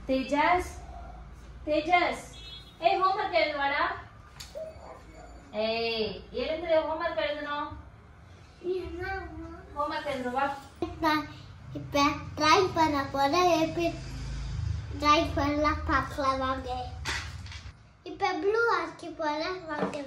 Tejas, Tejas. Hey, homework எழுதுவாடா. Hey, எழுந்துரு homework எழுதணும். Homework எழுதுவா. இப்ப ட்ரை பண்ண போறேன். எப்படி ட்ரை பண்ணலாம் பார்க்கலாம் வாங்க. இப்ப ப்ளூ ஆக்கி போறேன் வாங்க.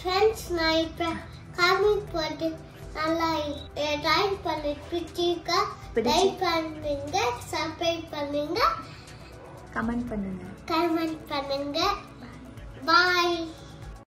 ஃப்ரெண்ட்ஸ் நான் இப்போ காமிக் போட்டு நல்லா ட்ராயிங் பண்ணி பிடிச்சிருக்கா. லைக் பண்ணுங்க, சப்ஸ்கிரைப் பண்ணுங்க, கமெண்ட் பண்ணுங்க. பாய்.